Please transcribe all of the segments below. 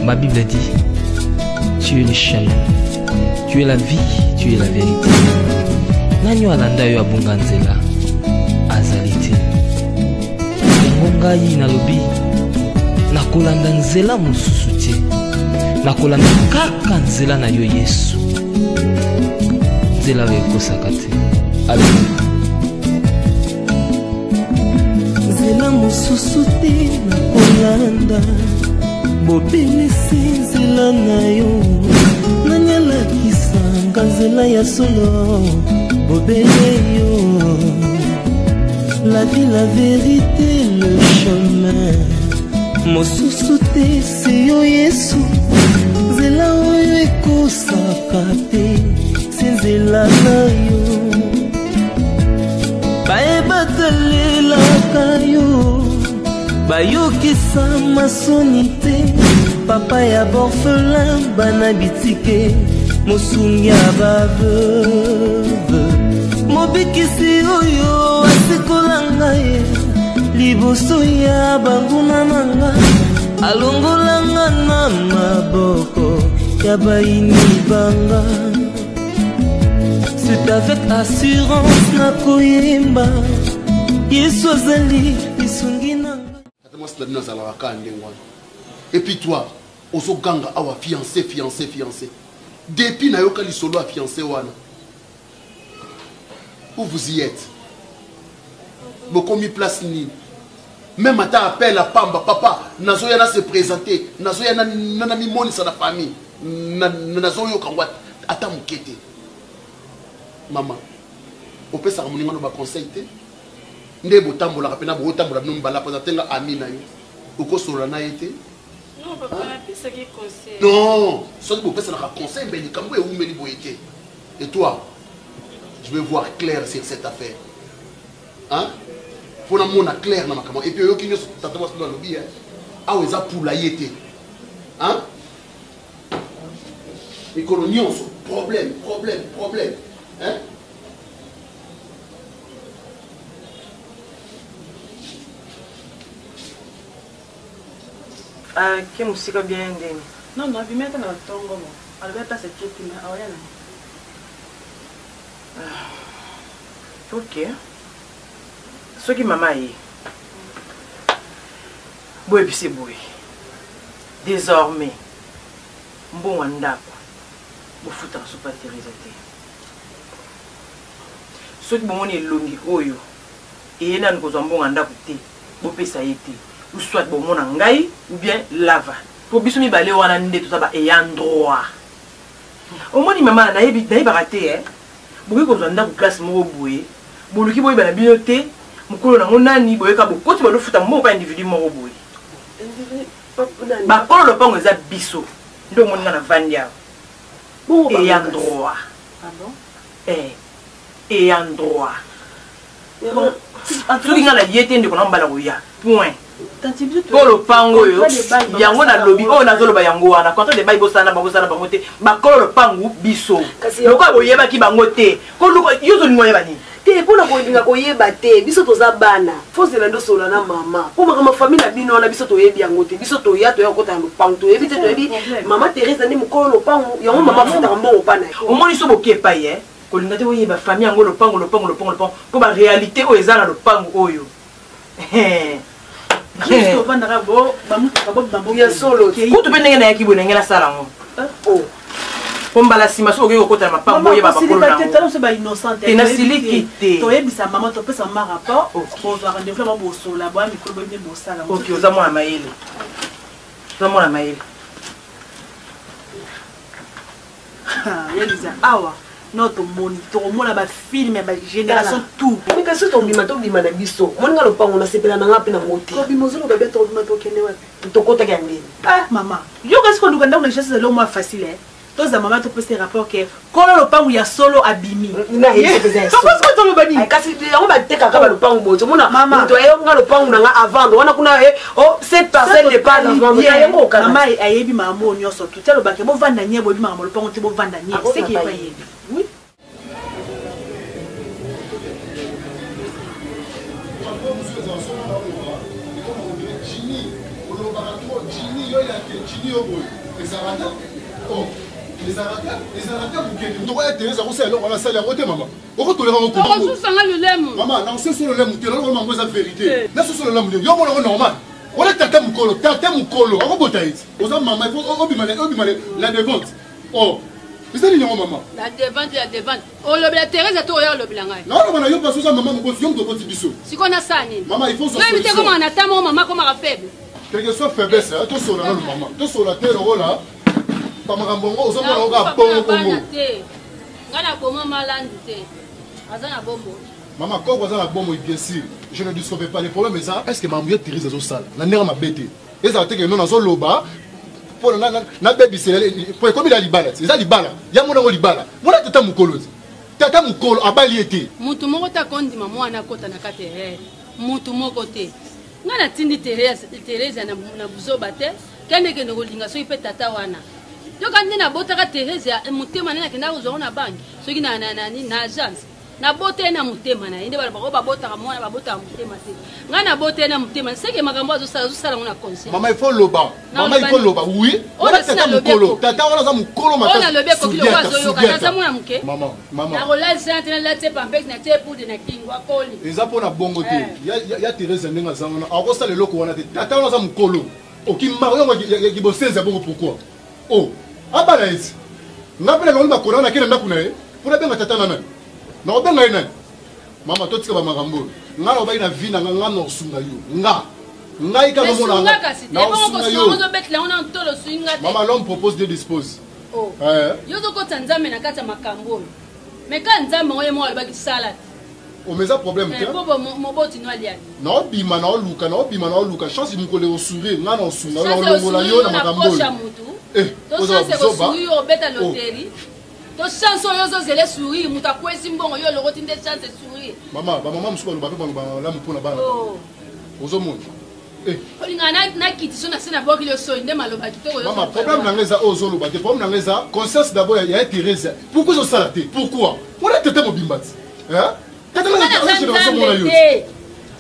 Ma Bible dit, tu es le chemin, tu es la vie, tu es la vérité. Nanyo alanda yo abunga nzela azalite. Yango ngai nalobi nakolanda nzela mosusu te. Nakolanda kaka nzela na yo Yesu. Nzela oyo ekosaka te. Alleluia. Nzela mosusu te nakolanda. Bobelisi nzela na yo nanyalakisanga nzela ya solo bobele yo. La vie, la vérité, le chemin mosusu te se yo Yesu. Nzela oyo ekosaka te se nzela na yo. Bayebatalelaka yo bayokisa masoni te. Papa ya borphelin bana bitike mosungi ya baveuve. Mobikisi oyo asekolanga ye liboso ya banguna nanga. Alongolanga na maboko ya baini banga. C'est avec assurance na koyemba Yesu azali lisungi nanga. Et puis toi, ozo ganga awa fiancé. Depuis na yoka li solo a fiancé wana. Où vous y êtes? Beaucoup mis place ni. Même à ta appel à Pamba, papa, nazo yana se présenter, nazo yana nana mi moni sa la famille, nazo yo kangwa ata mukete. Maman, au peut ça ramoninga no ba conseil te. Nde botambola kapena botambola nombala poza tenga amina yo. Uko solo na été. Non, papa, c'est qui conseil. Non, sauf que vous faites un conseil, mais comme vous avez été. Et toi, je veux voir clair sur cette affaire. Hein? Faut que mon clair dans ma caméra. Et puis, il y a dans le lobby. Ah, vous avez pour la yété. Hein? Les colonies ont problème. Hein? Qui musique bien ndeni? Non, non, je vais mettre dans le tongo. Alors, je vais passer tout le temps. Ok. Ce qui m'a maillé. Boy, puis c'est boy. Désormais, bon andako. Bon foutre sur pas terrorisé. Ce qui bon est longi oyo. Et nan ko bon andako te. Bo pesa été. Ou soit bon mon angai ou bien lava. Pour biso mi balé wana ndé tout ça ba ayant droit. Au moins ni maman na yebi baraté hein. Boki ko zonda ko classe mo boye. Boluki boye bana binoté, mukolo na ngonani boye ka bokoti ba lofuta mo pa individu mo boye. Ba kolo lo pango za biso. Ndo moninga na vandia. Ayant droit. Ah bon? Ayant droit. En tout cas la yété ndeko na mbala ko ya. Point. Kolo pango yo yango na lobby o na zolo ba yango wana quand de bay bosana bango te ba kolo pango biso loko boyeba ki bango te kolo yo zo ngoya bani te pona ko linga ko yeba te biso toza bana fozela ndo sola na mama po mama famille na bino na biso to yebi yango te biso to ya to ya kota lo pango to yebi te to yebi mama Teresa ni mukolo pango yango mama futa mbongo pana o moni so bokepa ye ko linga te oyeba famille yango lo pango po ba réalité o ezana lo pango oyo Juste au vent d'arabo, bien solo. Kutu pe ndenge na yaki bonenge la sala ngo. Oh. Pomba la sima so oke kokota ma pango ye ba bakolo na. Maman, c'est pas innocent. Te na siliki te. To yebi sa maman to pesa ma rapport. Pour voir rendez-vous là bo sola, bo mi ko bo ni bo sala. OK, oza mwana mayele. Oza mwana mayele. Ah, Elisa, awa. notre moniteur au monde ba film ba génération tout mais que c'est ton bima na biso mon ngalo pa on a sepela na ngapi na moti ko bimozolo ba beto bima to kende wa to kota kande maman yo kasi ko ndukanda na chasse le moins facile tous za maman to poster rapport que kolo lo pangu ya solo abimi na hese to parce que to lo bani kasi yango ba teka ka ba lo pangu boto mona maman to ayo ngalo pangu na nga avant wana kuna oh cette parcelle n'est pas avant yango kana maman ayebi maman nyonso tout telo ba ke bo vanda nyebo bi maman lo pangu te bo vanda nye c'est qui pas yebi oui. Les Arabes, vous doit être les Arabes, on a ça, on a maman. Pourquoi tu les rends compte? Maman, non, c'est sur le lème, tu as la vérité. Là, c'est sur le lème, il y a un normal. On est tata mukolo, on va botter. On a maman, il faut obimale, la devante. Oh, vous allez dire maman. La devante. Oh, le Thérèse a tout le blanc. Non, on a eu pas ça, maman, on a un biso. Si on a ça, maman, il faut sortir. Mais comment on attend mon maman comme un faible. Quelle que soit faiblesse, tout sur la maman, tout sur la terre, là. Pamarambo, aux hommes, on va bon. Maman, quand vous avez un bon mot, bien sûr, je ne discute pas. Le problème est ça, est-ce que ma mère Thérèse est au sale? La nera m'a bêté. Et ça a été que nous avons loba. Pour la baby, c'est pour comme il a libala. C'est ça libala. Il y a mon libala. Moi, là, tu as mon colo. Tata mon colo a baliété. Moutoumoko ta kondi maman ana kota na kate. Moutoumoko te. Ngana tindi Thérèse na buzo bate. Kende ke no linga so ipe tata wana. Donc quand on a boté à Thérèse, mutema na kenda uzo na banki. So ki na agence. Na boté na mutema na inde ba bota mwana ba bota mutema te. Ngana boté na mutema, c'est que makambo azo sala na conscience. Maman il faut loba. Maman il faut loba. Oui. On a tata mukolo. Tata wana za mukolo matata. On a lobe ko kilo kwazo yo kana za mwana muke. Maman. Na relance entre la te pampex na te pour de na kingwa koli. Eza pona bongo te. Ya Thérèse ndenga zanga. Ako sala loko wana te. Tata wana za mukolo. Okimario ki bosenza bongo pourquoi? Oh. Abana ezi ngapela ngoli makona na kina ndakuna pona benga tata nana na obenga ina mama totika ba makambo ngalo ba ina vina nga no sunga yo nga ika mo na na sunga yo mama l'homme propose de dispose oh yo zo ko tanzame na kata makambo mais quand nzambe ngoye mo alba ki salade o meza problème te mo boti no aliani na obima na luka chance mu ko le osuri nga na sunga yo longola yo na makambo to chance ko sourire au beta loterie to chance yo zele sourire muta kwesi mbongo yo lokoti nde chance sourire mama musuka lo ba la mpona bana ozo mona olinga na kiti so na sena boki le so inde maloba kitoko yo mama problème na ngeza ozo lo ba te problème na ngeza conscience d'abord ya Thérèse pourquoi zo sala te pourquoi on a tete mobimbati hein tete na génération mona yo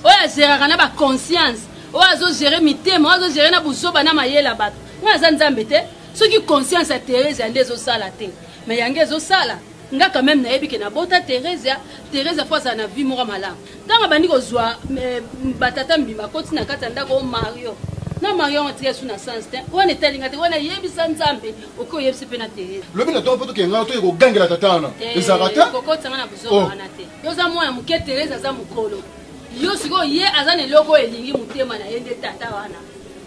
oya zera na ba conscience oya zo gérer mitema oya zo gérer na buzoba na mayela bato ngaza nzambe te soki conscience ya Thérèse ande ezosala te mais yange ezosala nga quand même nayebi ke na bota Thérèse fois na vie moko malamu ntango bandi kozwa batata mbima koti na kati ya ndako Mario na Mario ontie su na sens te wana etalinga te wana yebisa nzambe oki oyebisi mpe na Thérèse lobi na ntongo mpe tokengana toye kogangela tata wana ezalaka te kokotanga na buzoba wana te yo oza mwana moke Thérèse aza mokolo yo sikoyo ye aza na eloko elingi motema na ye nde tata wana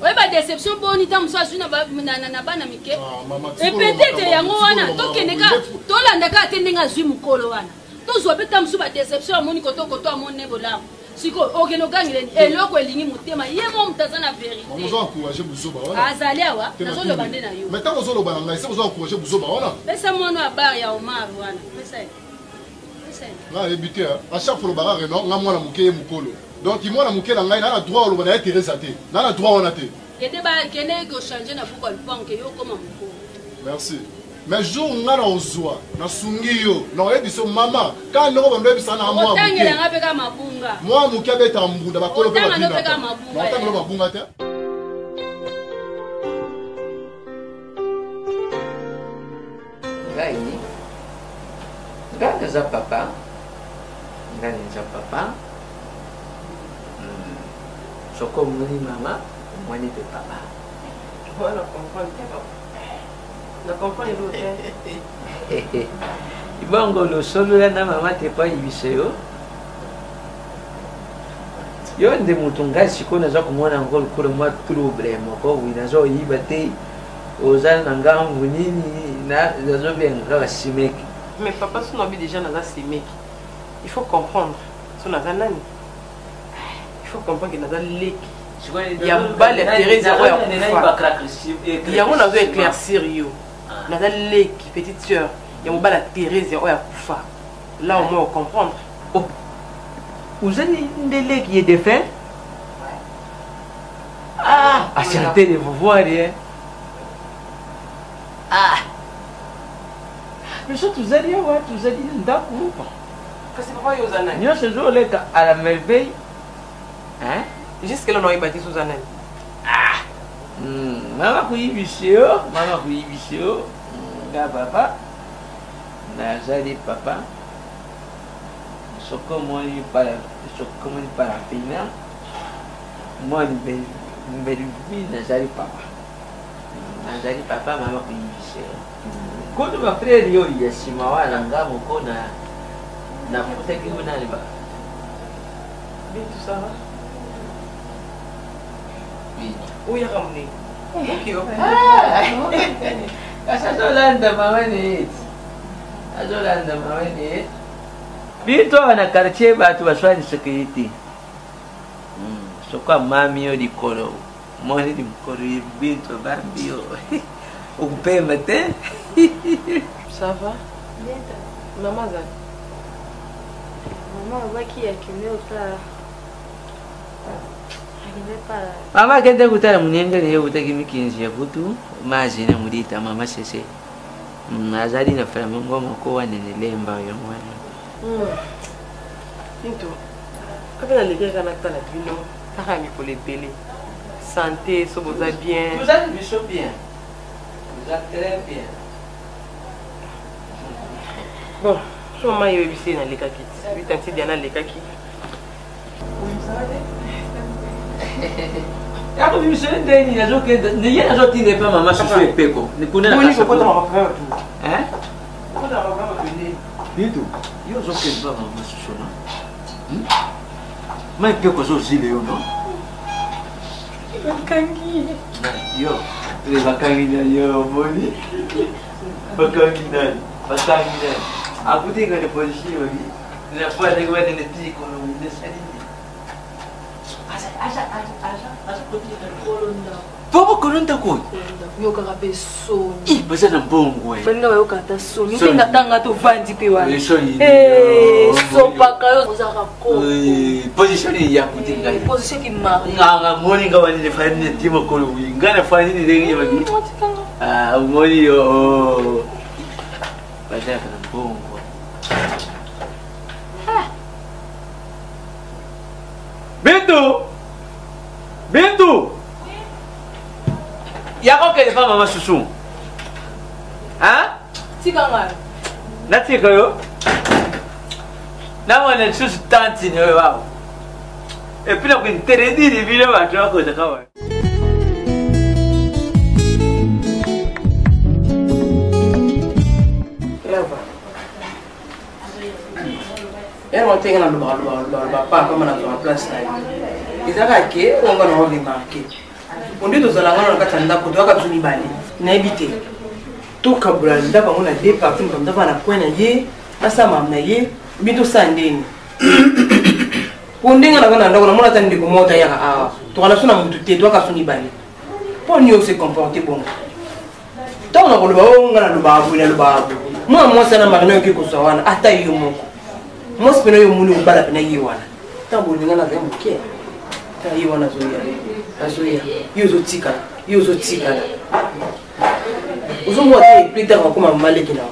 oye ba déception boni ta muso asuna na bana mike et peut-être yango wana tokende ka tolanda ka atende nga zwi mukolo wana tozwa pe ta muso ba déception amoni koto amone bolamu siko okeno gangileni eloko elingi motema ye mo mutaza na vérité ozo encourager buzoba wana azali awa nazo bande na yo mais tant ozo loba ngai c'est ozo encourager buzoba wana pesa mono abar ya Omar wana pesa na ebité à chaque fois le barare non nga mwana muke mukolo donc il m'a montré dans la droit au bonheur Thérèse athée dans la droit on a été merci mais jour on a ozwa na sungio na ebiso mama quand no bando ebisa na moi moi muke beta mbunda bakolo pe babina na tangelo mabunga te Ngani za papa Soko mweni mama, mweni pe papa. Voilà, comprends l'autre. Ibongo lo solo na mama te pa ibiseyo. Yo nde mutunga siko na za kumwana ngolo kule mwa problem ko wina zo yibate ozana ngamvu nini na zo benga simeki. Mais papa, si on a déjà dans ces mecs, il faut comprendre. Si on a un nani, il faut comprendre qu'il y a un lek. Il y a un bal de Thérèse, il y a un éclaircir. Il y a un lek, petite soeur. Il y a un bal de Thérèse, il y a un koufa. Là, au moins, on comprendre. Vous avez un lek qui est défunt? Ah, à chanter de vous voir, hein. Ah. Mais ça, tu as dit, d'accord. Qu'est-ce que papa y a aux Nous sommes à la merveille. Hein? Jusqu'à là, on a bâti sous un an. Ah! Maman, qui est vicieux, maman, qui est vicieux. Papa, Nazari, papa. Je comment il parle, finir. Moi, une belle vie, Nazari, papa. Nazari, papa, maman, qui est vicieux. Quand ma frère yo yasimawa na ngamo kona na futa kibuna liba. Bien tout ça va? Oui. Où y a ramené? Azolanda mamani. Azolanda mamani. Bito na quartier batu baswani sécurité. Sokwa mami yo dikolo. Moni di mkoro bito bambio. Occupé matin. Ça va? Bien. Maman, ça? Maman, on voit qu'il y a qui met au plat. Mama kenda kutala munyenga leo utaki kinzi ya butu mazi na mudita mama sese. Azali na fala ngoma ko wanene lemba yo mwana. Into. Après les gars kana tala bino, saka mi ko le belé. Santé, so vous allez bien. Vous allez bien. Vous allez très bien. Bon, je vais vous dire dans les kaki. Oui, tanti Diana les kaki. Oui, ça va bien. Ako bimisele ndeni nazo kenda niye nazo tinde pa mama susu epeko nikuna na kasa ko ta mama tu hein ko ta mama tu ni bitu yo zo kenda pa mama susu na mai peko zo zile yo no bakangi yo le bakangi na yo moni bakangi na akuti ngane polisi yo ni na kwa de kwa de tiko no ni sadi Aja Bobo kolonda ko. Yo kaka pe so. I basa na bongo eh. Bani na yo kata so. Ni tinga tanga to vandi pe wana. So paka yo ozaka ko. Position ya kutinga. Position ki mari. Nga moni nga wani le fani ne timo ko wi. Ngana fani ni dengi babi. Ah, moni yo. Basa na bongo. Bintu! Yako kele pa mama susu. Hein? Tika nga. Na tika yo? Na mwana susu tanti ni wewe wao. E pina kuinteredi ni vile watu wako zakawa. Lava. On tenga na luba papa mana zo place na. Izaka ke onga na hobi marqué. Ondi to zala ngana kata ndako to aka tuni bali. Na ebite. To kabula ndaba ngona de parti ngam ndaba na kwena ye, asa mam na ye, bito sandeni. Ondi ngana kana ndako na mona tandi ko mota ya a. To kana suna mutu te to aka tuni bali. Pour nous se comporter bon. To na ko luba onga na luba abu na luba abu. Mo sana magno ke ko sawana ata yo moko. Moi, je suis venu au bal à Yiwana. Tant que vous avez un bouquet, Yiwana Zoya. Yozotika. Vous avez plus tard comme un malekina.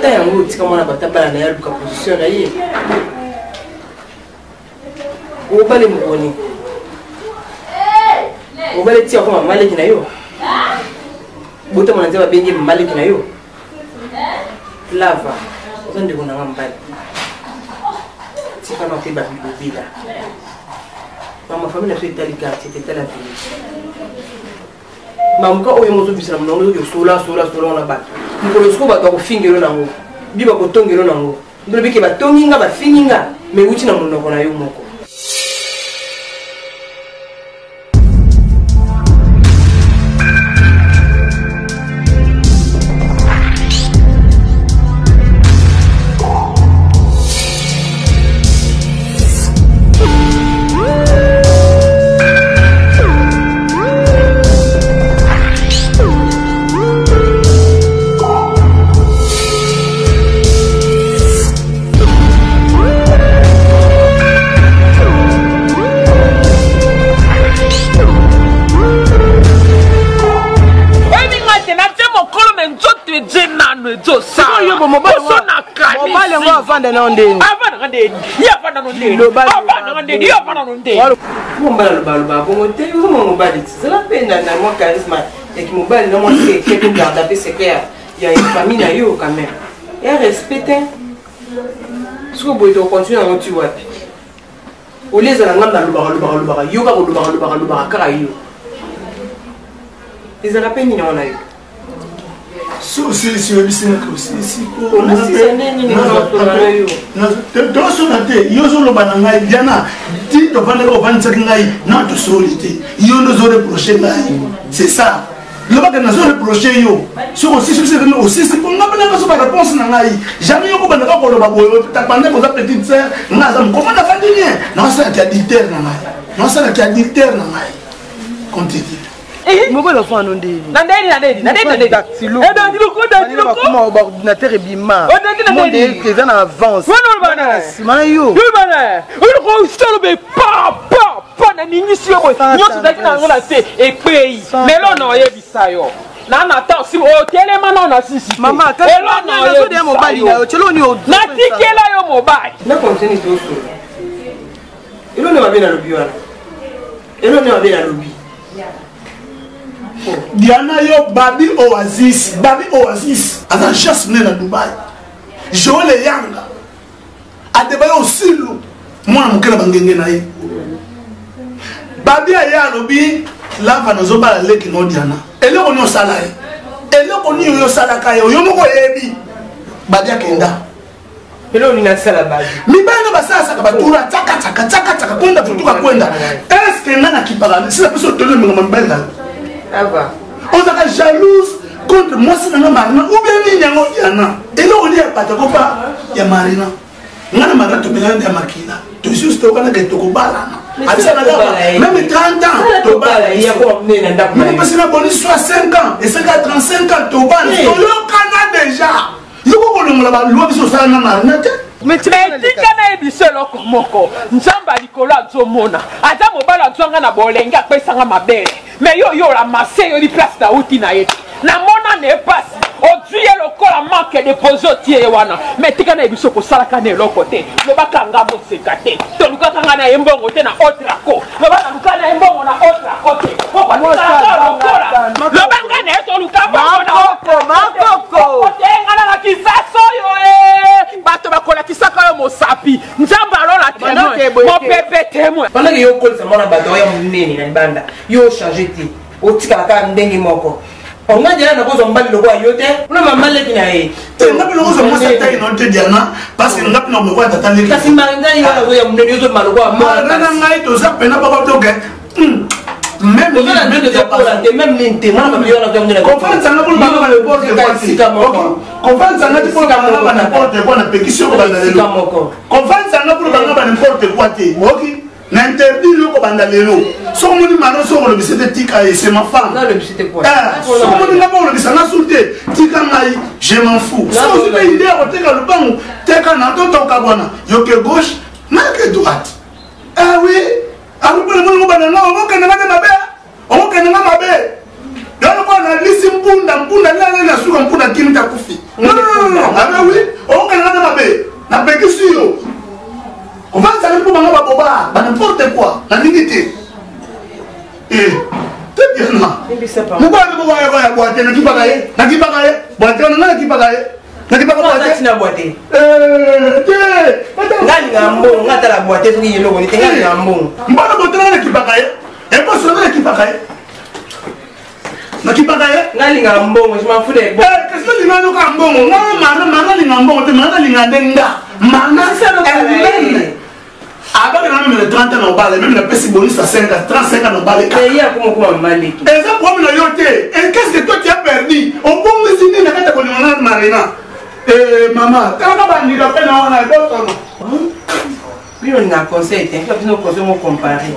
Tant que vous avez un batabana, il y a une position. Vous allez me donner. Vous allez tirer comme un malekina. Vous allez me donner un malekina. Lava. Vous allez me donner un bal. Si pas ma fille va vivre ma famille a fait tel quartier, tel la ville. Ma muka oyo mozo bisira mnono yo sola na ba. Ngolo sko ba ko fingelo na ngo. Biba ko tongelo na ngo. Ndolo bike ba tonginga ba fininga me uchi na munoko na yo moko. mezo sa yo mobali na kani mobali ngo avanda na ndeni avanda ndeni ya avanda na ndeni avanda na ndeni ya avanda na ndeni mobali ba bongo te yo mobali c'est la peine na mon charisme et qui mobali na moi qui peut garder secret il y a une famille na yo quand même et respecter ce que vous devez continuer à tu vois au lieu de la ngam na lubara yo ka lubara kara yo les rappels ni on a eu so si webisi na ko si ko na to so na te yo so lo bana ngai diana ti to vale ko vansa ngai na to solité yo no zo reprocher ngai c'est ça le bac na zo reprocher yo so aussi c'est pour ngapana ka so ba réponse na ngai jamais yo ko bana ka ko lo ba boyo ta bande ko za petite sœur na za comment na fa dinye na ça qui adultère na ngai na ça qui adultère na ngai continue. Mobile enfant non dit. Nandeli. Dactylo. Eh ben dis-le comment ordinateur et bima. Mon Dieu, que en avance. Non bana. Mana yo. Yo bana. Yo ko solo be pa na nini sio boy. Nyoto daki na ngola te e pei. Mais là non ye bisayo. Na attends si o telema na na sisi. Mama, quand on a so de mobile na yo, chelo ni o. Na tikela yo mobile. Na continue to so. Ilo ne mabena lobi wana. Ilo ne mabena lobi. Diana yo Babi Oasis à chasse na Dubaï. Joël Yanga a débat aussi lu moi mon kela bangenge na ye. Babi aya lobi la va nozo ba le ki no Diana. Ele ko no sala ye. Ele ko ni yo sala ka yo moko yebi. Babi akenda. Ele ni na sala babi. Mi bana basasa ka batura tsaka kwenda futuka kwenda. Est-ce que nana kipara si la personne te le mbanga. On est jalouse contre moi si nana marina ou bien ni nyango Diana. Et là on dit pas de copa ya marina. Ngana marina to benga ya makina. To juste to kana ke to ko balana. Même 30 ans to bala ya ko mnena ndako. Même parce que na bonus 65 ans et 35 ans to bala. To yo kana déjà. Yo ko longola ba loi biso sala na marina te. Mais tika na ebiso loko moko nzamba likolo azomona aza mobala azwanga na bolenga apesanga mabele mais yo la masse yo di place na uti na ye na mona ne passe oduye lokola manque de pozo tie wana mais tika na ebiso kosalaka na eloko te lobakanga moseka te tolukakanga na ye mbongo te na otrako lobaka na ye mbongo na otrako te lobanga na ye toluka makoko tengana na kisaso yo bato bakola kisaka yo mosapi nzamba alola témoin mon bébé témoin pendant que yo kolisa mona bato ya munene na banda yo changer ti otika ka ndenge moko on a déjà na kozo mbali lokwa yo te una mamale kina ye te ngapi lokozo mosa te no te Diana parce que ngapi na lokwa tata leki kasi manga yo ya munene yo to malokwa ma na ngai to za pena papa to ke même les témoins comme yo na comme na conférence na pour banga le porte quoi conférence na pour banga na porte quoi na pétition ko banga lelo conférence na pour banga na porte quoi te moki na interdit le ko banga lelo so mo ni mano so ko le bisete tika et c'est ma femme non le bisete quoi so mo ni na bo le bisana soulte tika ngai je m'en fous so vous avez idée o tika le bango tika na to ka bona yo que gauche na que droite ah oui arubele mo bana na o kana na mabe o kana na mabe dans quoi na lisi mpunda na suka mpunda kimta kufi non ah oui o kana na mabe na pekisi yo on va ça pour banga baboba ba n'importe quoi na dignité très bien là mo ba mo ya boite na kipaka ye boite na kipaka ye na boite ngani ngambo ngata la boite soki yelo boni ngani ngambo mbana boite na kipaka ye e ko so na kipaka ye ngani ngambo je m'en fous de qu'est-ce que tu m'as ka mbongo mana ngambo te mana lingandenga mana elle avant que nous le 30 ans on parle même la peste bonus à 5 ans 35 ans on parle mais il y a comment maliki et ça problème la yoté et qu'est-ce que toi tu as perdu au bon mesine na kata ko na marina maman quand ba ni la peine on a d'autres non lui on a conseil t'es pas nous conseil on comparer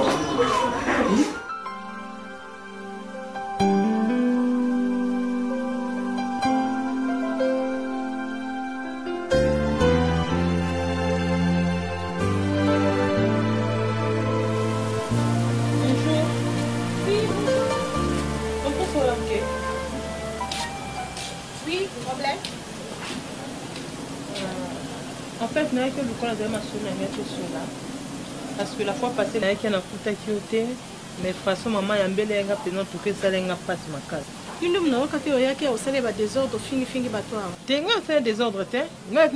Oui, problème. fait, il y a que le corps de ma soeur, parce que la fois passée, il y a qui a foutu qui était, mais de toute façon, maman, il y a un bel air, pendant tout que ça, il y a pas ma case. Il nous a dit qu'il y a un désordre, fini, bateau. Tu as un désordre, tu as un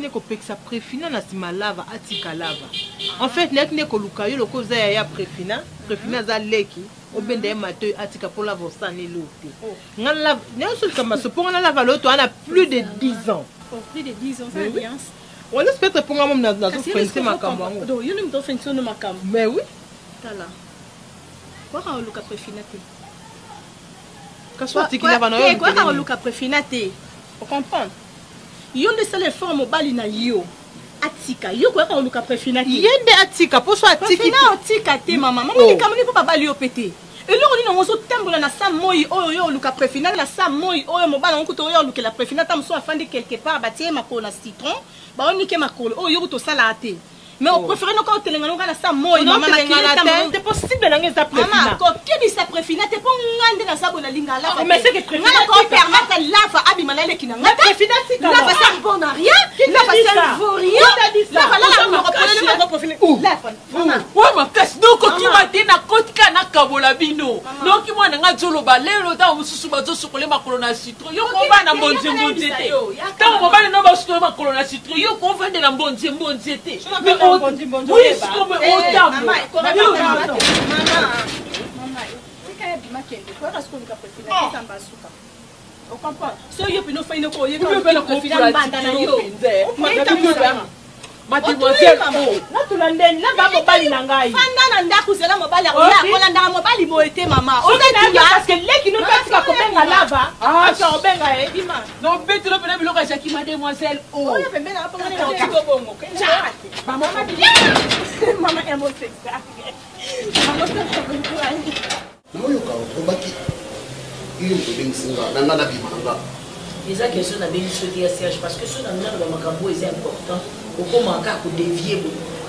ça préfina, na ma lava, atika lava. En fait, il y a un coluca, le cause il y a préfina za leki, au ben de mato, atika pour la vossa ni l'autre. On a la, pour la lava l'autre, on a plus de 10 ans. Plus de 10 ans, ça alliance. On espère que pour moi, on a fait ma campagne. Donc, il y a une offension de ma campagne. Mais oui. Tala. Quoi, on a préfina. Quoi, on a préfina. Vous comprenez? Il y a des seules formes au bali na yo. Atika, yo quoi on a préfina. Il y a des atika, pour soi atika. Atika, te maman. Maman, il y a comme pas bali au pété. Et là, on a un temple na sa moi, oh, Luka préfina, la sa moi, oh, mon ballon, on a Luka la préfina, tam soit afin de quelque part, bâtir ma cola citron, bah on nique ma cola, oh, yo, to salate. Mais on préfère nous quand on a sa moi, maman, c'est possible de la préfina. Maman, qui dit sa préfina, t'es pas un gars de la sabona linga là. Mais c'est que préfina, on permet la lave abimala qui n'a pas préfina, la va ça bon à rien, la va ça vaut rien, la va là, on reprend le préfina. Où? Maman. Ouais, ma casse, donc quand tu vas dire na côte kana kabola bino. Donc moi na zolo balero da mususu bazo sokole makolona citron. Yo ko ba na mbonze mbonzete. Quand on va na ba sokole makolona citron, yo ko va de na mbonze mbonzete. Mais oui, c'est comme au table. Maman. C'est quand même makende. Quoi est-ce qu'on a préfina ça mbasuka? On comprend. So yo pino fa ino ko yo ko préfina banda na yo. Mademoiselle, natulande naba mobali na ngai fanda na ndako zela mobali ya kolanda mobali boete mama parce que leki no katika kobenga lava acha obenga bima non beti no pena biloka chaki mademoiselle oh oya pembena hapo ngani na bongo mama mama emo sexa mama sexa na oyo ka obaki ili kobenga nanga na bimanga eza question na bengi soki ya Serge parce que so na ngana ba makambo est important. Au manquer pour dévier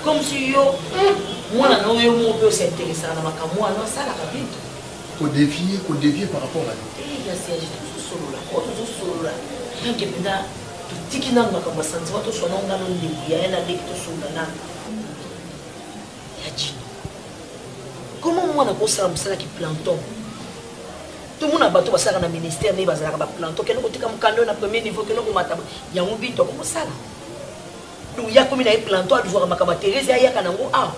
comme si yo moi là non yo mon peu s'intéresser à ma camoa non ça la rapide pour dévier par rapport à il y a Serge tout solo là donc que penda tout tiki na ma comme sentiment tout son nom dans le début il y a un addict tout solo là ya dit comment moi na ko ça qui planton tout le monde a battu ça dans le ministère mais bazala ba planton que nous tika mukando na premier niveau que nous mataba ya mubito comme ça là donc il y a comme une planton à voir ma Thérèse ya kanango ah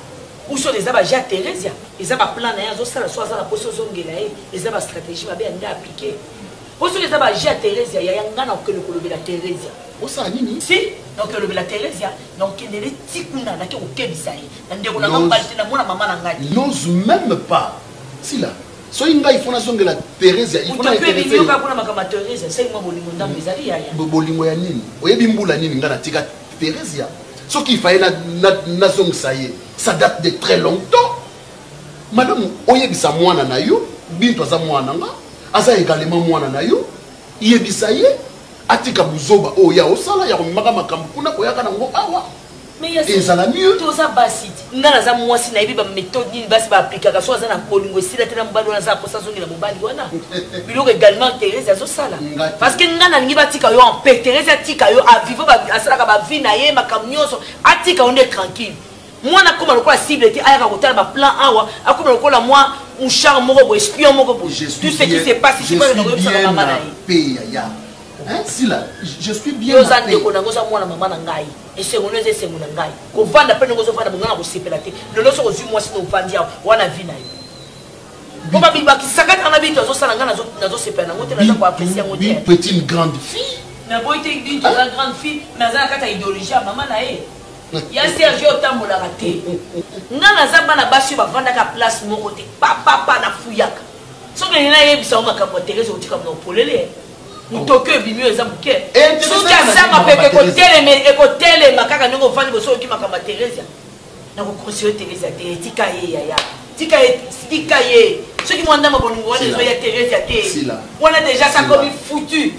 ou sur les aba ja Thérèse les aba plan na zo sala soit za la poso zongela les aba stratégie ba bien appliquer ou sur les aba ja Thérèse ya ngana ko le kolobe la Thérèse o sa nini si donc le la Thérèse donc il est tikuna na ke o kebisa na ndeko na ngambali na mona mama na ngati n'ose même pas si là so inga ifuna zongela Thérèse il faut na Thérèse yo ka kuna makama Thérèse c'est moi bolingo ndambo ezali ya bolingo ya nini oyebi mbula nini ngana tika Thérèse ce qu'il fallait na zong saye ça date de très longtemps madame oyebisa mwana na yo bintu aza mwana nga aza également mwana na yo yebisa ye atika buzoba oya osala ya komaka makambo kuna koyaka nango awa mais ya ezala mieux toza basiti ngana za mwasi na yebi ba méthode ni basi ba appliquer so aza na kolingo sila tena mbali wana za posa zongi na mobali wana biloko également Thérèse azo sala parce que ngana ngi batika yo en paix Thérèse atika yo a vivre ba asala ka ba vie na ye makamnyoso atika on est tranquille moi na koma lokola cible ti aya ka kotala ba plan awa akoma lokola moi un char moko bo espion moko bo tout ce qui se passe ici pas dans le maman na ye ya hein si là je suis bien yo za ndeko na ngoza mwana mama na ngai et c'est mon eze c'est mon ngai ko vanda pe ngozo vanda bongana ko sepela te le loso ko moi sino vandia wana vie na yo ko ba biba ki sakata na bintu zo sala ngana zo sepela ngote na ko apprécier ngote une petite grande fille na boite une grande fille mais za kata idéologie mama na ye ya Sergio tambola raté ngana za bana bashi ba vanda ka place moko te papa na fuyaka so que na ye bisa makambo Thérèse otika mo polele Tokyo bimio eza buke. Soki asanga peke kotele makaka ndenge ofandi boso oki makamba Thérèse. Na ko conseiller Thérèse te tika ye yaya. Tika ye. Soki mwanda maboningo wana zo ya Thérèse te. Wana déjà ça comme foutu.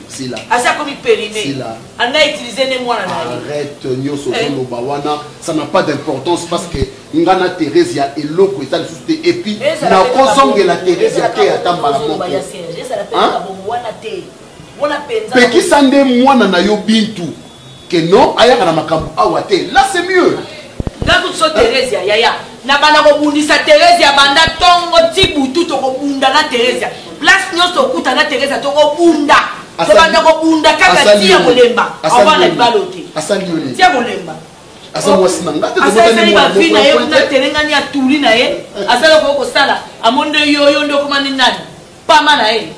Asa comme périmé. Ana utiliser ne mwana na ye. Arrête nyoso zono bawana, ça n'a pas d'importance parce que ngana Thérèse ya eloko eta lisusu et puis na kozonge la Thérèse ya te atambala moko. Hein? Peki sande mwana na yo bintu que non ayaka na makambo awa te. Là c'est mieux. Nga tout so Thérèse yaya. Na bana ko bundisa Thérèse ya banda tongo tibutu to ko bunda na Thérèse. Place nyoso kuta na Thérèse to ko bunda. To banda ko bunda kaka tia kolemba. Awana balote. Asaliole. Tia kolemba. Asa wasina ngate ko bota ni mo fina ye na telenga ni atuli na ye. Asala ko sala. Amonde yoyo ndo ko mani nani. Pama na ye.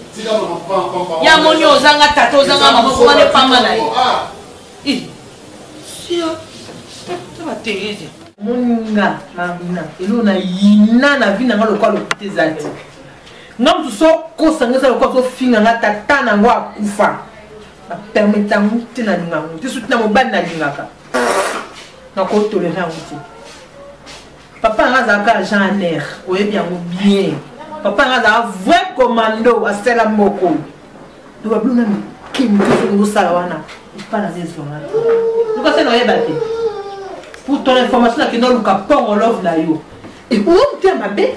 Ya moni ozanga tata ozanga mama ko mani pama na ye. Sia. Ça Thérèse. Moninga mamina elona yina na vina ngalo kwa lokitezati. Ngam tu so ko sangesa ko so finga ngata tana ngwa kufa. Na permettre muti na ngango. Tu soutina mo ban na lingaka. Na ko tolérer muti. Papa ngazaka Jean Air, oye bien bien. Papa ngazaka vrai commando a sela moko. Tu va bluna kim tu so sala wana. Pas na zezo ngata. Tu ka sena yebate. Pour ton information, qui n'a pas peur love na yo. Et où tu es ma bé?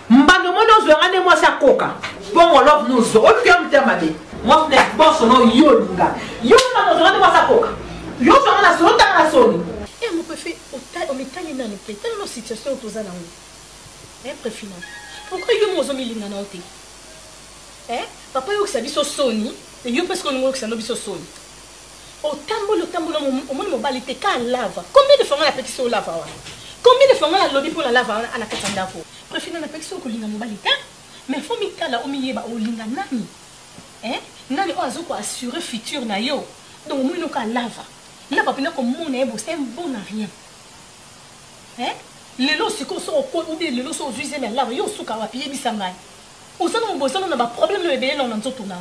Mbano mono zo ngane moi sa koka. Bon love nous zo. Où tu es ma bé? Moi je ne pense non yo linga. Yo na zo ngane moi sa koka. Yo zo ngana so ta na soni. Et mon préfet au métal na ne telle nos situation tous à langue. Préfet. Pourquoi yo mo zo mi linga na oté? Papa yo que ça biso soni, et yo parce qu'on ngo que ça no biso soni. Au tambour, au moins, mon balité qu'à lava. Combien de fois on a pétition au lava? Combien de fois on a lobby pour la lava à la Katandafo? Préfère la pétition que l'inga mobilité. Mais il faut m'y au milieu au linga nani. Nani oazo ko assurer futur na yo. Donc, au moins, on a lava. Là, papa, comme mon ebo, c'est un bon à rien. Les lots, c'est qu'on sort au code ou bien les lots sont usés, mais là, yo souka wa pied bisamai. Au sein de mon boss, on a un problème, le bébé, on a un autre tournage.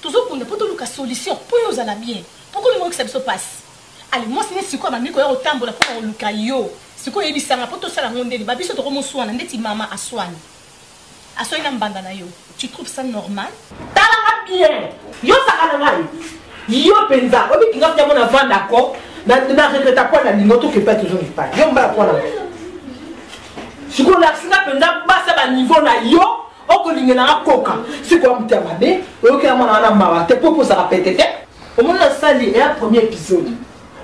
Toujours pour ne pas donner une solution pour nous aller bien. Pourquoi le monde que ça se passe? Allez, moi c'est quoi ma mère au tambour pour le caillou. C'est quoi il ça pour tout ça la monde de babi so to mo soana ndeti mama aswani. Aswani na mbanda na yo. Tu trouves ça normal? Tala bien. Yo ça kana ngai. Yo penza, obi kinga kwa na vendre d'accord. Na regrette pas la lingoto que pas toujours pas. Yo mbala kwa na. Siko la singa penza basa ba niveau na yo. Oko lingena koka. Siko mtama be. Oyoke na mwana na mawa te popo ça répéter. Au moins la salle est un premier épisode.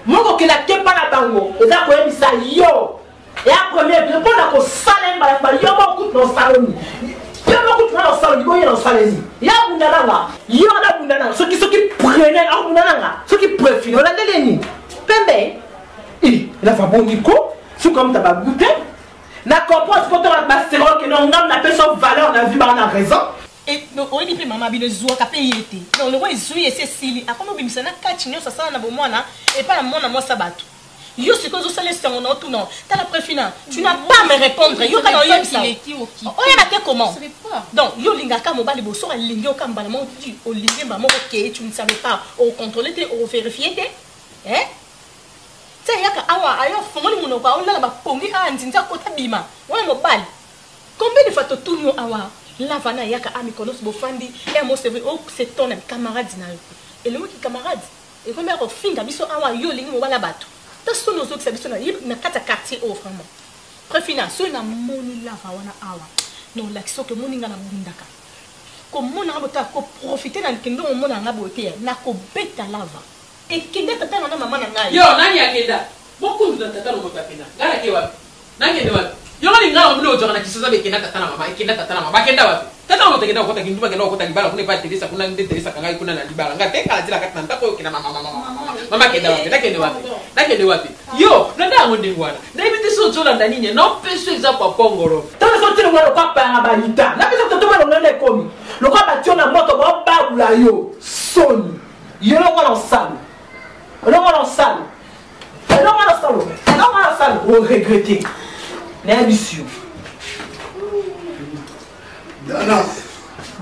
Moi que la kepa la bango, et ça quoi ça yo. Et un premier épisode pour la ko salem ba yo beaucoup dans salon. Yo beaucoup dans salon, yo dans salon. Ya bundana yo na bundana, ceux qui prenaient à bundana, ceux qui préfèrent la deleni. Pembe. La fa bon nico, c'est comme ta ba goûter. Na comprendre ce que tu as stéro que non ngam na personne valeur na vie ba na raison. Et donc, on dit que maman a besoin de payer. Donc, le roi est joué, c'est Sili. À comment on a 4 millions, ça s'en a besoin, et pas la monnaie, moi, ça bat. Yo, c'est que vous allez se faire en tout, non. T'as la préfina. Tu n'as pas à me répondre. Yo, t'as eu ça. Oh, il a été comment? Donc, yo, l'ingaka, mon bali, bosso, l'ingyo, comme balamon, tu, au lingé, maman, ok, tu ne savais pas, au contrôler, au vérifier, hein? Tu sais, yaka, awa, ayo, fongoli, mon opa, on l'a pas pongi, ah, n'tinta, kota bima. Ouais, mon bal. Combien de fois tu tournes, awa? La vana yaka amikonos bofandi et moi c'est vrai oh c'est ton camarade nayo et le mot qui camarade et comme on finga biso awa yo lingi mo bala bato ta so nos autres biso na kata quartier oh vraiment préfina so na moni la wana awa non l'action que moni ngana bundaka ko mona ngabota ko profiter na kendo mona ngabote na ko beta lava et kenda tata na mama na ngai yo nani akenda beaucoup de tata no mapena ngala ke wapi nani kenda wapi yo ngani ngala mbulo jona kisoza be kenda tata na mama kenda tata na mama kenda wapi tata no tekenda ko takinduma kenda ko takibala kuna pa Teresa kuna ndete Teresa kangai kuna na libala ngate kala jila katana ntako kina mama kenda wapi nakende wapi yo nanda ngonde ngwana na ibiti so jola ndani nye no peso eza kwa pongoro tana so tino ngalo kwa pa ngabanyita na biso totoma lo ngene komi lo kwa batio na moto ba babula yo soni yo lo ngalo salo o regretter na bisu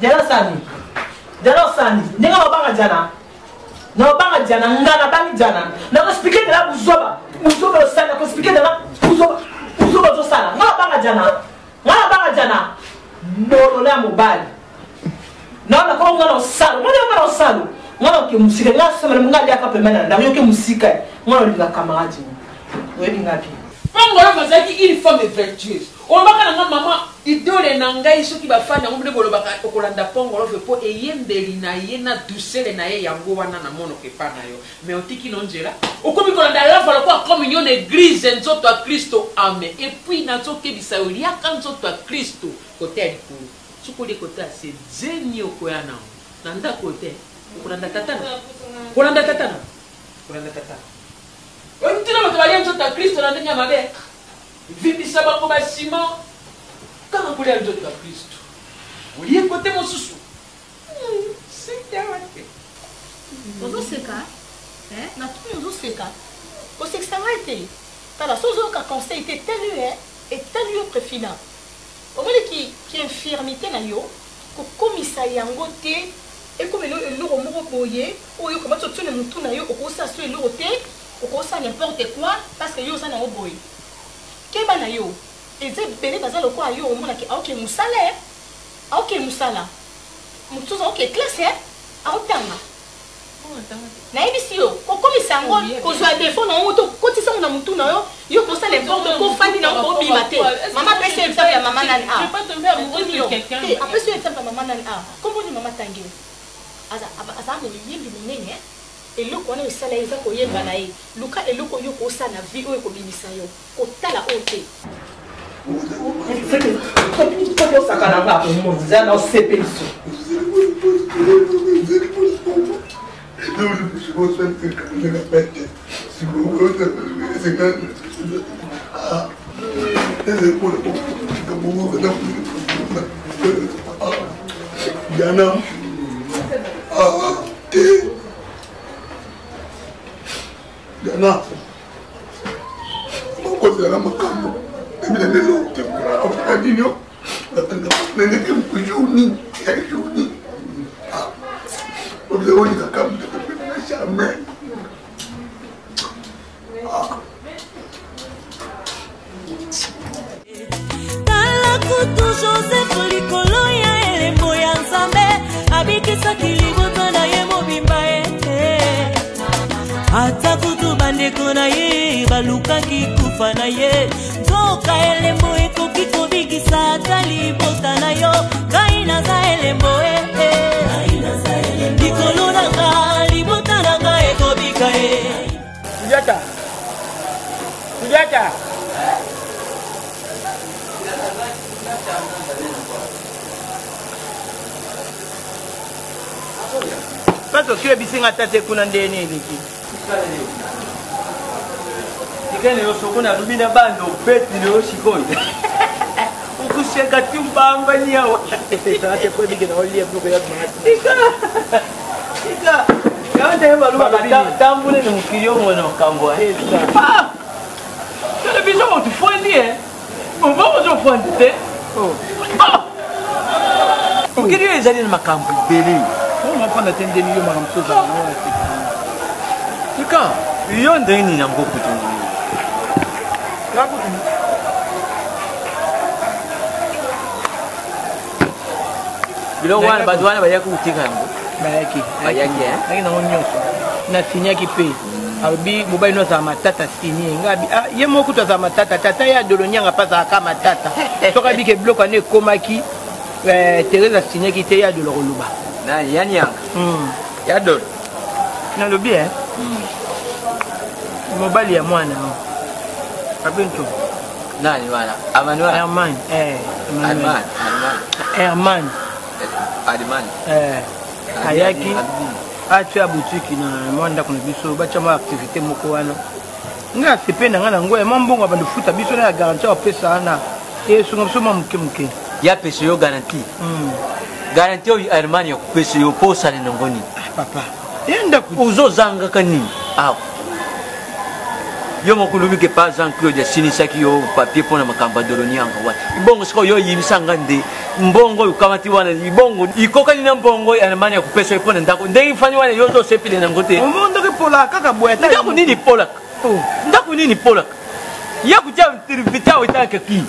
Jana sani ninga mabanga jana na banga jana ngana bangi jana na ko expliquer de la buzoba sana ko expliquer de la buzoba zo sana ngana banga jana no la mobile na ko ngana salo ngana ke musika ngana sema ngali akapemana na yo ke musika ngana linga camarade we linga pi Pongoro mazaki une femme vertueuse on va kana maman idole na ngai soki bafani yango mpe bolobaka okolanda pongo lofe mpo eyembeli na ye na doucele na ye yango wana na monoko epa na yo mais otiki no nzela okomi kolanda lava lokola communion église nzoto ya kristo ame epuis nazokebisa yo liaka nzoto ya kristo kote ya likolo soki olie kote ya se zeni okoya nango na ndako te okolanda tatana kolanda tatana kolanda tatana ntina bato balia nzoto ya kristo na ndenge ya mabe vimbisa bango basima kaka kolia nzoto ya kristo olie kote mosusu sitawa te ozoseka natuni ozoseka kosekisa ngai te tala so ozoyoka conseil te etali yo préfina omoni ki infirmité na yo kokomisa yango te ekomeli eloko moko boye oyo komati otione motu na yo okosala so eloko te okosala n'importe quoi parce que yo oza nango boye keba na yo eza ebele baza lokola yo omonaki aoke mosala mosusu aoke classe aotanga nayebisi yo kokomisa yango kozwa defo na yango to kotisango na motu na yo yo kosala n'importe quoi ofandi na yango kobima te mama apesi yo exemple ya mama nani apesi yo exemple ya mama nani komboni mama tangi aza moyembi monene eloko wana esala eza koyemba na ye luka eloko oyo kosala na vie oyo ekobimisa yo kotala oyo te tokosakananga komonza na osepeliso Diana, Diana, makozala makambo eminanelo tekura ofukadinyo naneke mkujuni ya juni obizaoni kakambo tekapena jamais kutu Joseph likolo ya elembo ya Nzambe abikisaki libota na ye mobimba ete ata kutu bandeko na ye balukaki kufa na ye nzoka elembo ekoki kobikisa ata libota na yo ngai naza elembo likolo na nga libota na nga ekobika ye Sujata Pato kile bisinga tate kuna ndeni liki. Ikene yo sokona rubina bando beti no shikoi. Ukusheka tumbamba ni hawa. Tate kwa bige na olie bloko ya mati. Ika. Kawanda heba luba tambule ni mukiriyo mwana kambo. Ah. Kile biso motu fondi On va vous offrir. Oh. Mukiriyo ezali na makambo beli. On va prendre atteindre milieu makambo za. Ika, iyo ndeni na ngoko tu. Ngako tu. Bilo wana badwana bayako kutika yango. Bayaki. Bayaki na onyoso. Na sinyaki pe. Abi mobile no za matata sini ngabi ye moko to za matata tata ya dolonyanga pasa kama matata. Soka bike bloka ne komaki Teresa sinyaki te ya dololuba. Na yani yang. Ya dol. Na lobi mobile ya mwana. Abintu. Nani wala? Amanwa. Herman. Herman. Herman. Adman. Ayaki. Acha boutique na mwanda kuna biso bacha ma activité moko wana. Nga sependa ngana ngoya mambongo abandu futa biso na garantie opesa na. Sunga biso mke. Ya pesa yo garantie. Garantie yo Herman ya pesa yo posa ni ngoni. Papa. Yenda uzozanga kani. Yo mokulubi ke pa Jean-Claude sinisaki yo papier pona makamba dolonyanga wa. Mbongo siko yo yibisanga nde. Mbongo ukamati wana mbongo ikoka ni mbongo Herman ya kupesa yo pona ndako. Ndenge fani wana yo to sepile na ngote. Mbondo ke pola kaka boyata. Ndako nini pola? Ndako nini pola? Ya kuja vita witaka ki.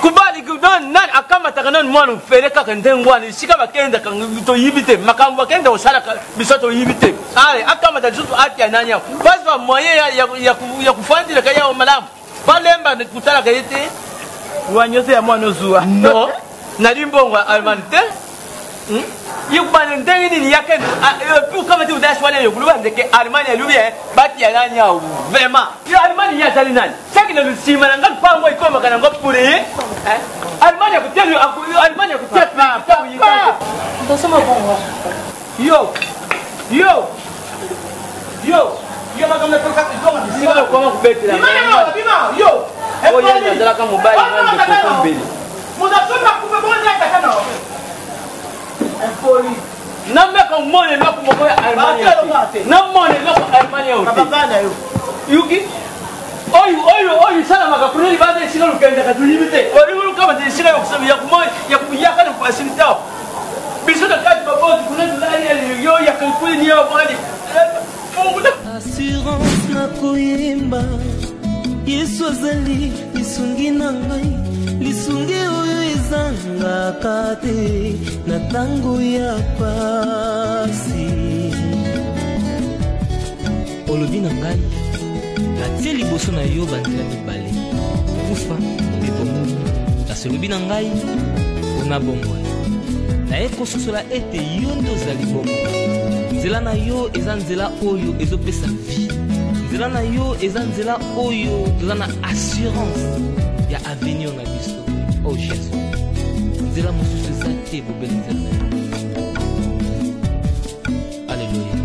Kubali kudon nan akama takanon mwana fere kaka ndengwani sika bakenda to yibite makambo bakenda osala bisoto yibite ale akama da jutu ati ananya basi moyen ya kufandira kaya malamu Valemba de kutala kayete. Wanyose ya mwana zuwa. Non. Nadi mbongo almante. Yukbane ndenge ni yake pour comme tu dash wala yo kuluba ndeke Allemagne lui bati ya nani au vraiment. Yo Allemagne ya tali nani. Saki na lusima na ngati pango ikoma kana ngopure. Allemagne ya kutelu Allemagne ya kutelu pa uyika. Ndosema bongo. Yo. Yo makamna toka ikoma bisima koma kubetela. Bima yo. Oya ndala kama mobile ngande kukumbele. Mudasoma kubonja kana. Nameka umone loko moko ya Allemagne. Namone loko Allemagne yote. Babagana yo. Yuki. Oyu sana makapuni baada sina lukenda katulibite. Oyu kama sina yokusema ya kumoja ya kuyaka na kuasilita. Bisoda kati babozi kuna ndani yo ya kalkuli ni yo bali. Assurance na koyemba. Yesu azali lisungi na ngai. Lisungi oyo ezangaka te na tango ya pasi. Olobi na ngai atie liboso na yo banzela mibale kufa mpe bomoi. kasi olobi na ngai mpona bomoi naye kososola ete yo nde ozali bomoi. nzela na yo eza nzela oyo ezopesa vie. nzela na yo eza nzela oyo toza na assurance ya avenir na biso. Oh Jésus, nzela mosusu eza te bobeli nzela na yo. Alléluia.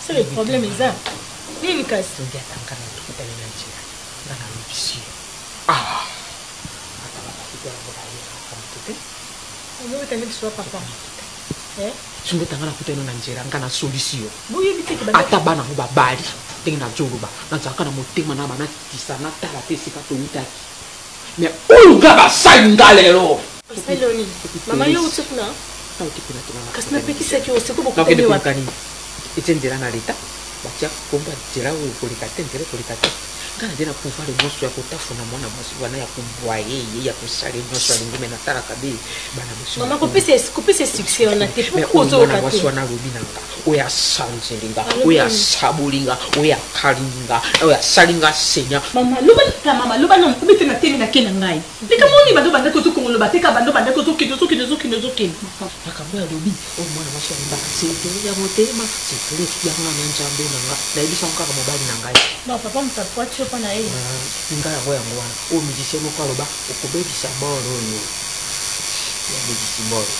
C'est le problème, Isa. Nini kasi? Sumbetangana kuteno na njera ngana solution. Ata bana ngo babali ndenge na joluba nazaka na motema na bana tisana tala pesika to utaki. Mais uluka basanga lero. Seloni. Mama yo utsukuna? Utikuna tuna. Kasina pekisa ki oseko boku kani wapi? Itendera na leta. Batia komba njera wo polikate njera polikate. Kana dena pouvoir mosu ya kotafuna mwana mosu bana ya kumbwaye ya kusali mosu alingime na tara kabi bana mosu. Mama kopese succès on a te pour ozo kate. Mosu wana rubinanga. Oya sanjelinga, oya sabulinga, oya kalinga, oya salinga senya. Mama luba na mbete na temi na kena ngai. Bika moni bando banda ko tuko ngolo bateka bando banda ko tuki. Akambia lubi o mwana mosu alimba. Sekele ya motema, sekele ya mwana njambe nanga. Na ibisa nkaka mobali na ngai. Non papa mtakuwa chopa na yeye. Ngaya boya ngwana. O musicien mo kwaloba okobebisa bolo yo. Ya bebisi bolo.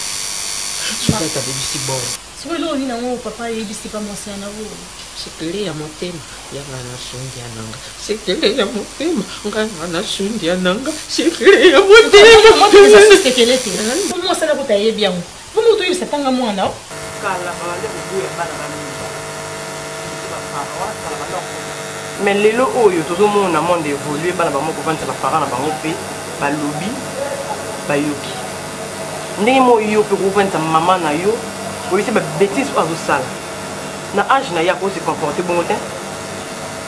Sukata bebisi bolo. Sio leo ni na wao papa yebisi pa mwasi na wao. Sekele ya motema yangana sundi ananga. Sekele ya motema ngana sundi ananga. Sekele ya motema. Motema sekele te. Comment ça la kotaye bien. Comment tu yebisa tanga mwana? Kala bale buya bana bana. Mais lelo oyo tozomona monde évolué bana bango kovandisa baparent na bango mpe balobi bayoki ndenge mo yo mpe kovandisa mama na yo oyisi babétise oyo azosala na age na ye akose comporte bongo te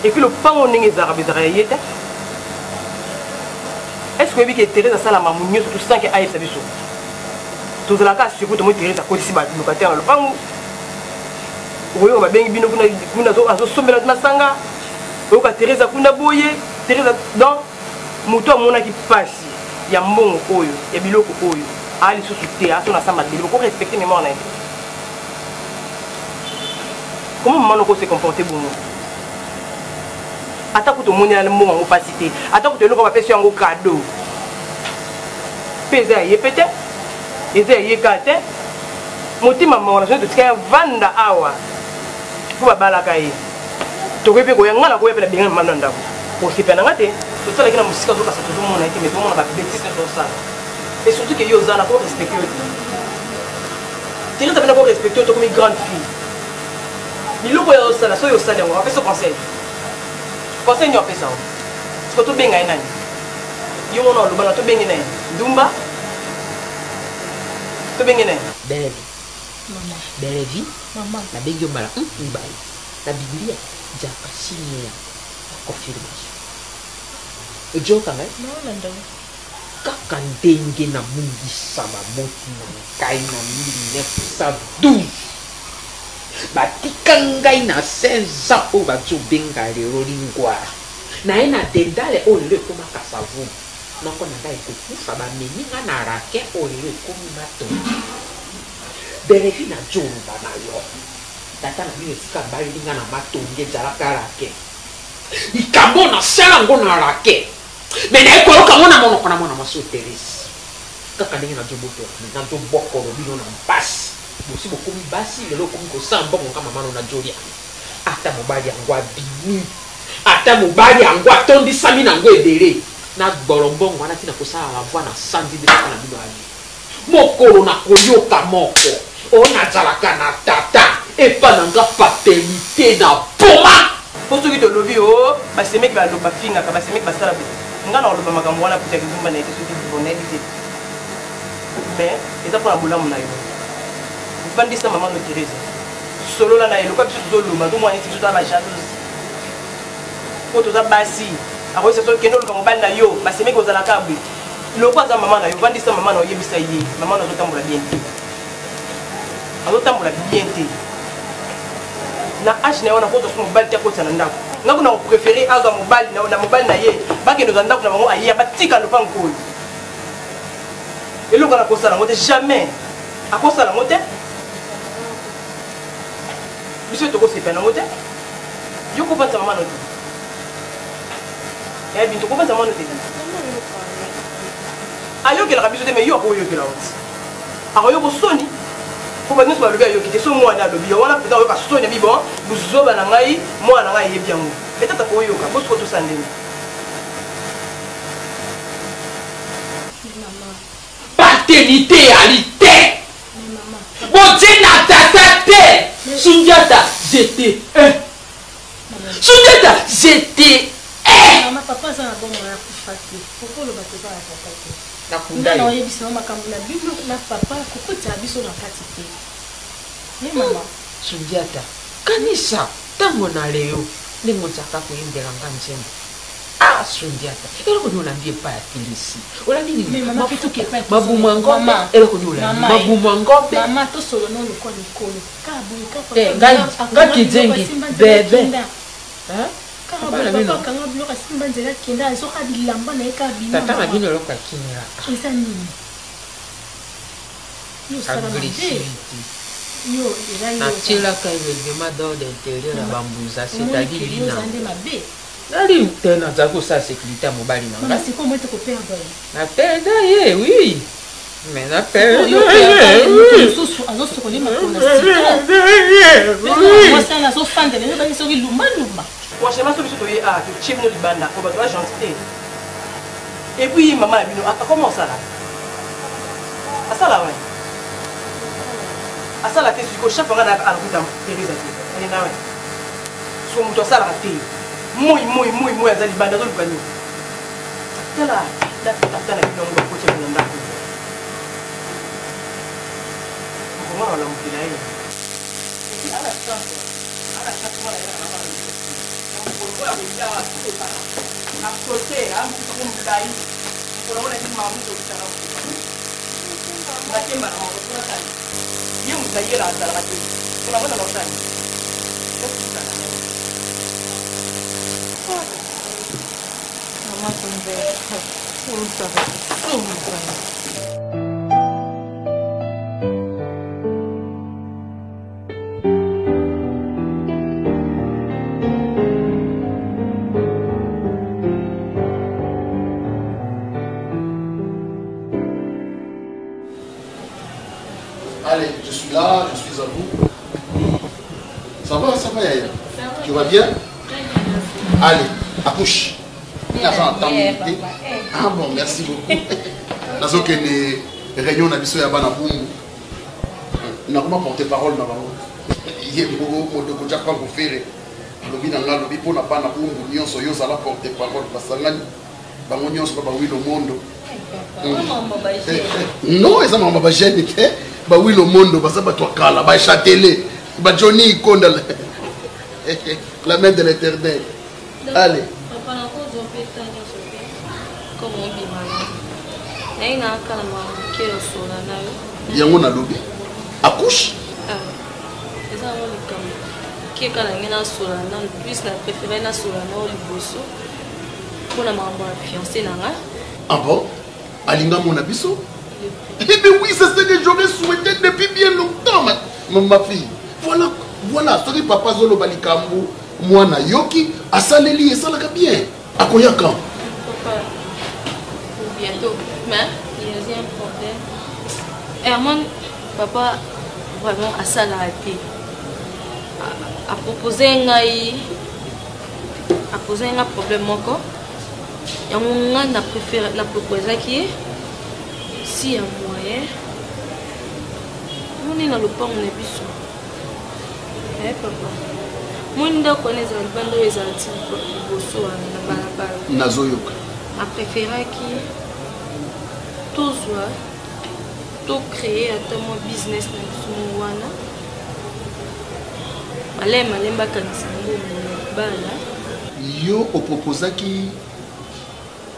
epuis lopango ndenge ezalaka bezalaka ya ye te est ce que oyebi ke Thérèse asala mamu nyonso to sanke ayebisa biso tozalaka surtout tomo Thérèse akotisi balocataire na lopango oyo babengi bino kuna azosombela masanga oyoka Thérèse akunda boye Thérèse donc moto amonaki pasi ya mbongo oyo ya biloko oyo ali susu te aso nasamba biloko ko respecter mémoire na ye. Comment maman ko se comporter bongo ata ko to moni na mbongo ngo pasi te ata ko to eloko ba pesi yango cadeau pesa ye pete eza ye kate motima mama na so to tika vanda awa ko babalaka ye tokoyepe koyanga na koyepela benga mama ndako osepela nga te tosalaki na mosika ozokasa tozomona ete mais tomona babétise tozosala et surtout ke yo ozala ko respecte yo te Thérèse apena ko respecte yo tokomi grande fille biloko ya osala soki osala yango apesa conseil nio apesa o siko tobenga ye nani yo mona olobana tobengi na ye ndumba tobengi na ye belevi nabengi yo mbala mibale na biblia jaka signe ya confirmation. Ujoka ngai? Non, nando. kaka ndenge na mungisa bamoti na ngai na 1912 batika ngai na 16 ans oyo bazobenga lero lingwara naye na dendale oyo lelo ekoma kasavu noko na ngai ekokufa bamemi nga na rake oyo lelo ekomi matongi berefi na joluba na yo tata na bino esika baleli nga na matongi ezalaka rake likambo nasala yango na rake me naye koloka ngo na monoko na mwana mwasi oteresi kaka ndenge nazobokolo bino na mpasi bosi bokomi basi lelo okomi kosala mbongo nga mamano na jolia ata mobali yango abimi ata mobali yango atondisami nango ebele na gbolombongo wana ntina kosala lavoi na sandi delaka na bino ali mokolo na koyoka moko oyo nazalaka na tata epa na nga paternité na poma po soki tolobi o basemeki baloba fingaka basemeki basala be nga na oloba makambo wana kutaki zumba na ete soki bonayebi te mais eza mpona bolamu na yo vandisa mama no Teresa solola na eloko biso tozoluma tomwana eti biso toza bajalouse po toza basi akoyisa so kende oluka mobali na yo basemeki ozalaka bwe loko aza mama na yo vandisa mama na oyebisa ye mama na azotambola bien te azotambola bien te na age na yo wana po toso mobali te akotisa na ndako nga kuna kopréféré azwa mobali na mobali na ye bakende oza ndako na bango aya batika lopango oyo eloko na kosala yango te jamais akosala yango te biso tokosepela yango te yo kopanza mama no te ya bintu kopanza mama no te ayokelaka biso te me yo akoyokela oti akoyoka soni po bato nyonso balobi ayoki te so mwana alobi yo wana peta ayoka soni abi bon buzoba na ngai mwana na ngai eyebi yango petata koyoka bosiko tosa ndenge paternité ali te botie na tata te Sundiata j'étais Sundiata j'étais Maman papa ça na bon na kufa te pourquoi le bateau ba papa te na kunda na oyebisa makambo na bino na papa kokota biso na kati te ni mama Sundiata kanisa tango na leo ndenge nzaka koyembela nga nzembo ah Sundiata eloko nini olandi epai ya kilisi olandi nini mabuma ngombe eloko nini olandi mabuma ngombe mama tosolo no lokwa likolo nga kizengi bebe kanga biloko asimba nzela kende azoka bilamba na ye ka bima tata na bino eloko akinelaka eza nini natielaka événement d'ordre intérieur ya bambuza c'est-à-dire lina nali te nazali kosala sécurité ya mobali na nga napeda ye oui mais napeda franchement soki biso toye a totie bino libanda po bato bagentité et puis mama na bino akoma osala asala wa asala te siko chaque fois nga anakuta Teresa te alina we so moto asalaka te moi aza libanda azoluka nini tala ata na bino ngo bakotia bino ndako komona olamukila ye Allez, je suis là, je suis à vous. Ça va, Yaya? Tu vas bien? Allez, accouche. Ah bon, merci beaucoup. Nazo que les réunions na biso ya bana bungu. Na comment porter parole na bango. Yé beaucoup de koja pas pour faire. Lobi na nga lobi pona bana bungu nyonso yo sala porter parole parce que bango nyonso ba wi le monde. Non, eza mama ba jeune te. Ba wi le monde ba sa ba to kala ba châtelet. Ba Johnny Konda la main de l'Éternel. Allez. naye nakala makelo sola nayo yango nalobi accouche eza yango likambo kekala nge nasola nano plus na préféré nasola nao liboso mpona makambo ya fiancé na nga. Ah bon? Alinga mon abisso? Eh bien oui, c'est ce que j'aurais souhaité depuis bien longtemps, ma fille. Voilà, ce que papa Zolo Balikambo, moi na yoki, a saleli et ça l'a bien. À quoi y'a quand? Papa, pour bientôt. Mais il y a un problème. Herman, papa, vraiment, a ça l'a été. A proposé un problème encore. Et on a préféré la proposé qui est si un moyen. On est dans le pas, on est biso. Eh papa. Moi, je connais les bandes et les articles bosso na balabala. Nazoyoka. A préféré qui tout soit tout créer à mon business na biso wana. Malem bakanisa ngo bala. Yo o proposa qui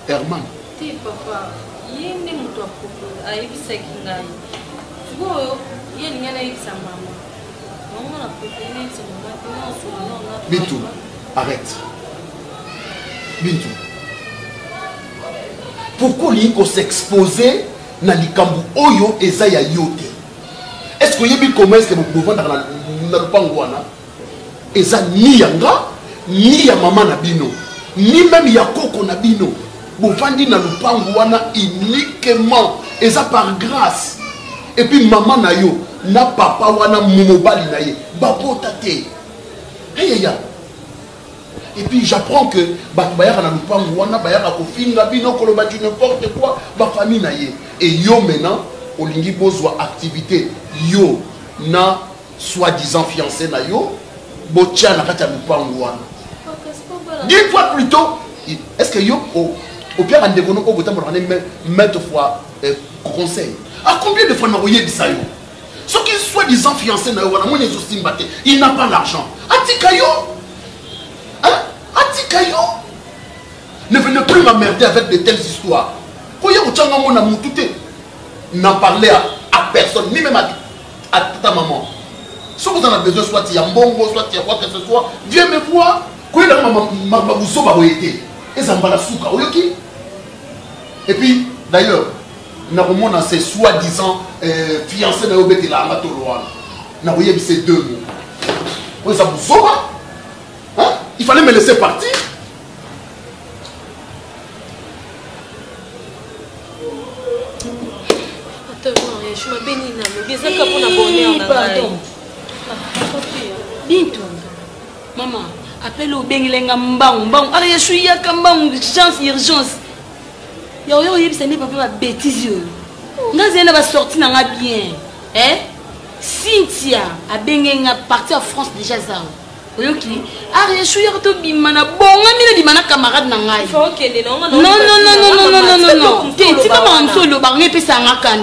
Herman. Ti papa, yende mutu a proposa ayibisa kingai. Tugo yeni ngana yibisa mama. Maman a préféré c'est maman. Bintou, arrête. Bintou. Pourquoi l'iko s'exposer na likambu oyo eza ya yote? Est-ce que yebi comment est-ce que vous pouvez vendre na lupangwana? Eza ni yanga, ni ya maman na bino, ni même ya koko na bino. Vous vendez na lupangwana uniquement. Eza par grâce. Et puis maman na yo, na papa wana mumobali na ye, babota te. Hey, et puis j'apprends que bayaka na lupangu wana bayaka kofinga bino koloba du n'importe quoi ba famille na ye. Et yo maintenant olingi bozwa activité yo na soi-disant fiancé na yo botia na kati ya lupangu wana. Dix fois plus tôt, est-ce que yo au pire andeko no ko bota mo maintes fois conseil. À combien de fois na voyé bisayo? Ceux qui soi-disant fiancés na yo wana mo ne justin il n'a pas l'argent. Atikayo. Hein? Atikayo. Ne venez plus m'emmerder avec de telles histoires. Koye uchanga mo na mutute. N'en parler à personne, ni même à ta maman. Si vous en avez besoin, soit il y a un bongo, soit il y a quoi que ce soit, viens me voir. Koye na maman vous sauve à été. Et ça m'bala souka. Oyoki. Et puis, d'ailleurs, Narumona c'est soi-disant fiancé na yobeti la amatoloana. Naruye c'est deux mots. Oui, ça vous sauve. Hein? Il fallait me laisser partir. Je m'appelle Nina, mais c'est comme on a bonheur. Pardon. Bintou. Maman, appelle au Bengilenga Mbang. Allez, je suis à Kambang, urgence. Yo, ce n'est pas ma bêtise. Nous va sortir dans la bien. Hein? Cynthia a Bengenga parti en France déjà ça. Oyoki, je suis à Tobimana. Bon, on a mis des camarades dans la vie. Non. Tu vas m'en solo, barnger puis ça n'a qu'un.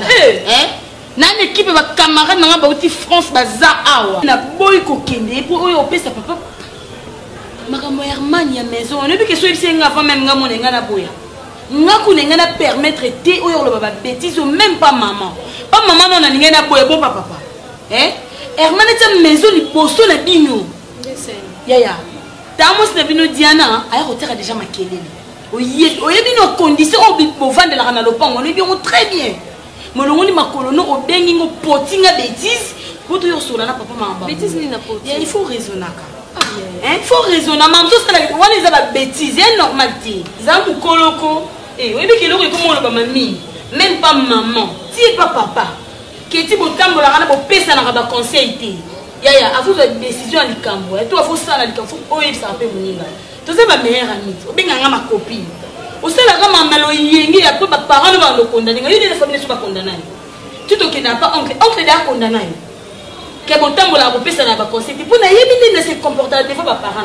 Na l'équipe va camarade na ba France baza awa na boy ko kende pour oyo pesa papa makambo Herman ya maison on a vu que soit c'est nga même nga monenga na boya nga kunenga na permettre te oyo lo baba bêtise même pas maman non na ninga na boya bon papa Herman est maison li posto na bino ya tamos na bino Diana ay hôtel déjà makelele oye bino condition au vendre la na lopango on est bien très bien. Molongoni makolono obengi ngo potinga bêtise pour toujours sur la papa mamba bêtise ni na potinga il faut raisonner il faut raisonner maman tout ça là on les a la bêtise c'est normalité za mukoloko oui mais keloko comme on le mami même pas maman si pas papa qui ti botambola kana bo pesa na ba conseil té ya à vous de décision à likambo et toi faut ça la likambo faut ça peut moninga tout ça ma meilleure amie obenga nga ma copine. Au sein de la maman, il y a peu de parents qui vont condamner. Il y a des familles qui sont condamnées. Tu ne n'as pas oncle est condamné. Qui a bon temps pour la repère, ça n'a pas conséqué. Pour n'ayez pas de se comporter des fois par parents.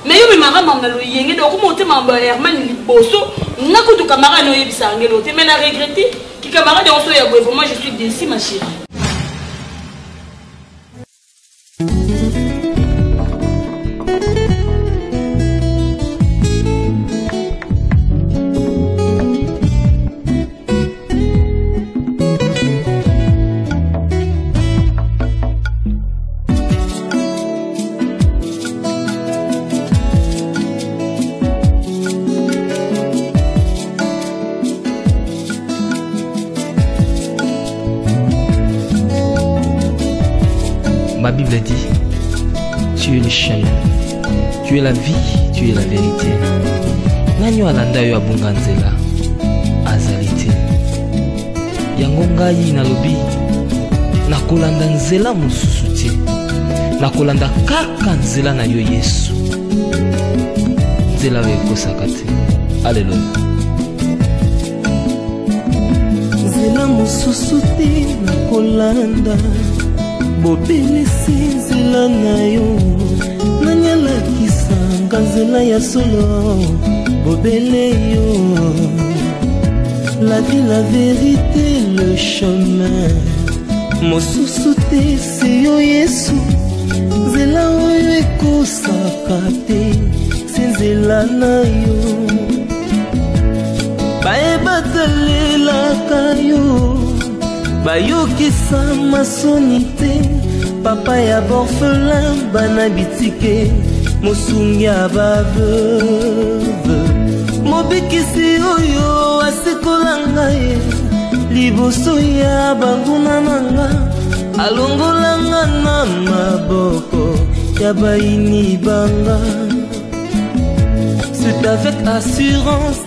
Mais il y a des maman qui ont été montés à Herman, il bosso. On a beaucoup de camarades qui ont été sangés. Mais on a regretté que les camarades ont été vraiment, je suis déçue, ma chérie. Ma Bible dit, tu es le chemin, tu es la vie, tu es la vérité. Nanyo alanda yo abunga nzela azali te. Yango ngai nalobi nakolanda nzela mosusu te, nakolanda kaka nzela na yo Yesu, nzela oyo ekosaka te. Alleluya. Nzela mosusu te nakolanda, bobelisi nzela na yo. Nani alakisanga nzela ya solo, bobele yo. La vie, la vérité, le chemin mosusu te se yo Yesu, nzela oyo ekosaka te se nzela na yo. Bayebatalelaka yo, bayokisa masoni te, papa ya borphelin bana bitike, mosungi ya baveuve, mobikisi oyo asekolanga ye liboso ya banguna nanga, alongolanga na maboko ya baini banga. C'est avec assurance